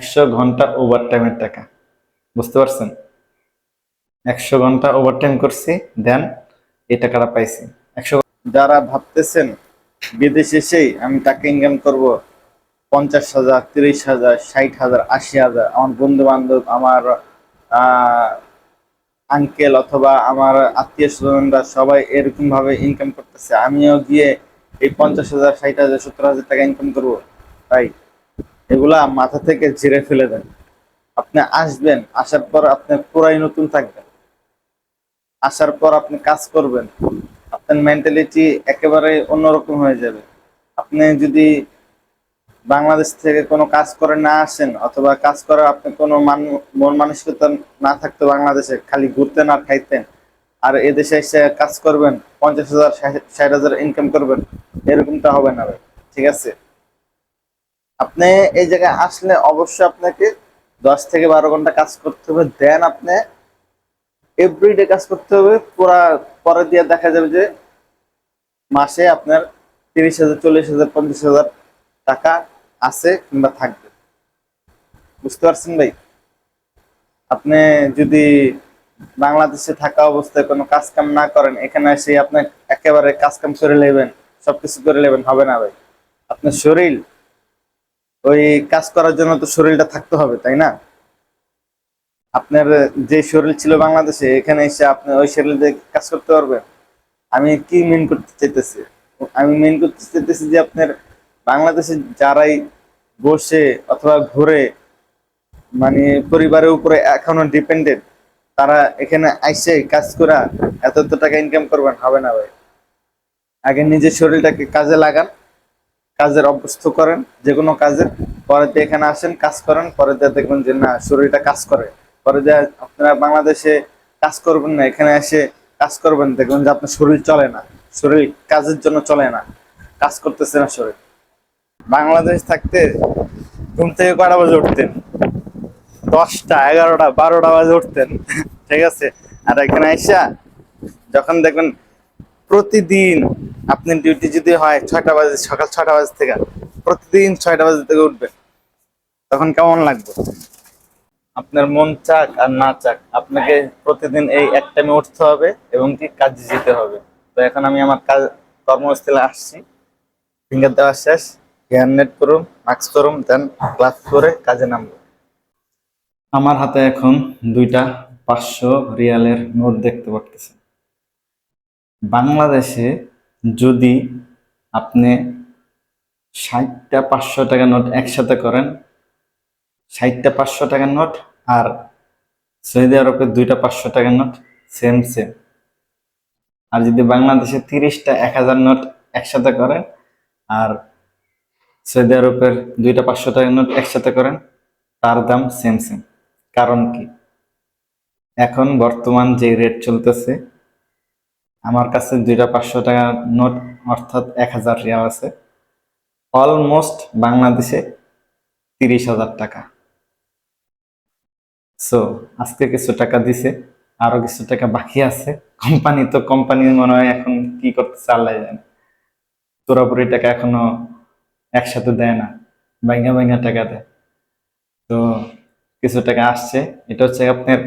100 ঘন্টা ওভার টাইমের টাকা। বুঝতে পারছেন? 100 ঘন্টা ওভার টাইম করছি, দেন এই টাকাটা পাইছি। 100। যারা ভাবতেছেন বিদেশে এসেই আমি টাকা ইনকাম করব 50,000, 30,000, 60,000, 80,000, আমার বন্ধু বান্ধব, আমার আঙ্কেল অথবা আমার আত্মীয় স্বজনরা সবাই এরকম ভাবে ইনকাম করতেছে, আমিও গিয়ে এই 50,000, 60,000, 70,000 টাকা ইনকাম করবো, তাই এগুলা মাথা থেকে ঝেড়ে ফেলে দেন। আপনি আসবেন, আসার পর আপনি পুরাই নতুন থাকবেন। আসার পর আপনি কাজ করবেন, আপনার মেন্টালিটি একেবারে অন্যরকম হয়ে যাবে। আপনি যদি বাংলাদেশ থেকে কোনো কাজ করে না আসেন, অথবা কাজ করার আপনি কোনো মন মানসিকতা না থাকতো, বাংলাদেশে খালি ঘুরতেন আর খাইতেন, আর এদেশে এসে কাজ করবেন 50,000, 60,000 ইনকাম করবেন, এরকমটা হবে না ভাই। ঠিক আছে? আপনি এই জায়গায় আসলে অবশ্যই আপনাকে 10 থেকে 12 ঘন্টা কাজ করতে হবে, দেন আপনি এভরিডে কাজ করতে হবে পুরা। পরে দিয়ে দেখা যাবে যে মাসে আপনার 30,000, 40,000, 50,000 টাকা আছে কিংবা থাকবে। বুঝতে পারছেন ভাই? আপনি যদি বাংলাদেশে থাকা অবস্থায় কোনো কাজ কাম না করেন, এখানে এসে আপনি একেবারে কাজ কাম করে নেবেন, সবকিছু করে নেবেন, হবে না ভাই। আপনার শরীর, ওই কাজ করার জন্য তো শরীরটা থাকতে হবে, তাই না? আপনার যে শরীর ছিল বাংলাদেশে, এখানে এসে আপনি ওই শরীর দিয়ে কাজ করতে পারবেন? আমি কি মেন করতে চাইতেছি, আমি মেন করতে চাইতেছি যে আপনার বাংলাদেশে যারাই বসে অথবা ঘুরে মানে পরিবারের উপরে এখনো ডিপেন্ডেন্ট, তারা এখানে আইসে কাজ করা এত এত টাকা ইনকাম করবেন, হবে না ভাই। আগে নিজের শরীরটাকে কাজে লাগান, কাজের অভ্যস্ত করেন, যে কোনো কাজের। পরে দিয়ে এখানে আসেন, কাজ করেন, পরে দিয়ে দেখবেন যে না, শরীরটা কাজ করে। পরে দিয়ে আপনারা বাংলাদেশে কাজ করবেন না, এখানে এসে কাজ করবেন, দেখবেন যে আপনার শরীর চলে না, শরীর কাজের জন্য চলে না, কাজ করতেছে না শরীর। বাংলাদেশ থাকতে ঘুম থেকে কটা বাজে উঠতেন? 10টা, 11টা, 12টা বাজে উঠতেন। ঠিক আছে? আর এখানে আইসা যখন দেখবেন প্রতিদিন আপনার ডিউটি যদি হয় 6টা বাজে, সকাল 6টা বাজে থেকে, প্রতিদিন 6টা বাজে থেকে উঠবেন, তখন কেমন লাগবে? আপনার মন চাক আর না চাক, আপনাকে প্রতিদিন এই এক টাইমে উঠতে হবে এবং কি কাজে যেতে হবে। তো এখন আমি আমার কাজ কর্মস্থলে আসছি, ফিঙ্গার দেওয়া শেষ, হেয়ার নেট করুন, মাস্ক করুন, দেন ক্লাস করে কাজে নামবো। আমার হাতে এখন 2টা 500 রিয়ালের নোট দেখতে পারতেছেন। বাংলাদেশে যদি আপনি 60টা 500 টাকার নোট একসাথে করেন, 60টা 500 টাকার নোট, আর সৌদি আরবের 2টা 500 টাকার নোট সেম সেম। আর যদি বাংলাদেশে 30টা 1,000 নোট একসাথে করেন, আর সৌদি আরবের 2টা 500 টাকার নোট একসাথে করেন, তার দাম সেম সেম। কারণ কি? এখন বর্তমান যে রেট চলতেছে, আমার কাছে 2টা 500 টাকার নোট অর্থাৎ 1,000 রিয়াল আছে, অলমোস্ট বাংলাদেশে 30,000 টাকা। সো আজকে কিছু টাকা দিছে, আরো কিছু টাকা বাকি আছে। কোম্পানি মনে হয় এখন কি করতেছে আল্লাহ জানে, পুরোপুরি টাকা এখনো একসাথে দেয় না, ভাঙা ভাঙা টাকা দেয়। তো কিছু টাকা আসছে, এটা হচ্ছে আপনার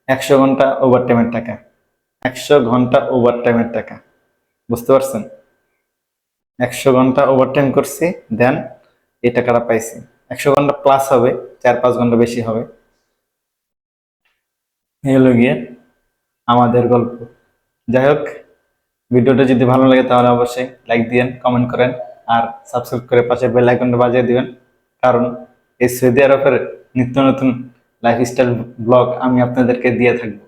100 ঘন্টা ওভার টাইমের টাকা। 100 ঘন্টা ওভার টাইমের টাকা। বুঝতে পারছেন? 100 ঘন্টা ওভার টাইম করছি, দেন এই টাকাটা পাইছি। 100 ঘন্টা প্লাস হবে, 4-5 ঘন্টা বেশি হবে। এই হলো গিয়ে আমাদের গল্প। যাই হোক, ভিডিওটা যদি ভালো লাগে তাহলে অবশ্যই লাইক দিবেন, কমেন্ট করেন, আর সাবস্ক্রাইব করে পাশে বেল আইকনটা বাজিয়ে দিবেন। কারণ এই সৌদি আরবের নিত্য নতুন লাইফস্টাইল ব্লগ আমি আপনাদেরকে দিয়ে থাকবো।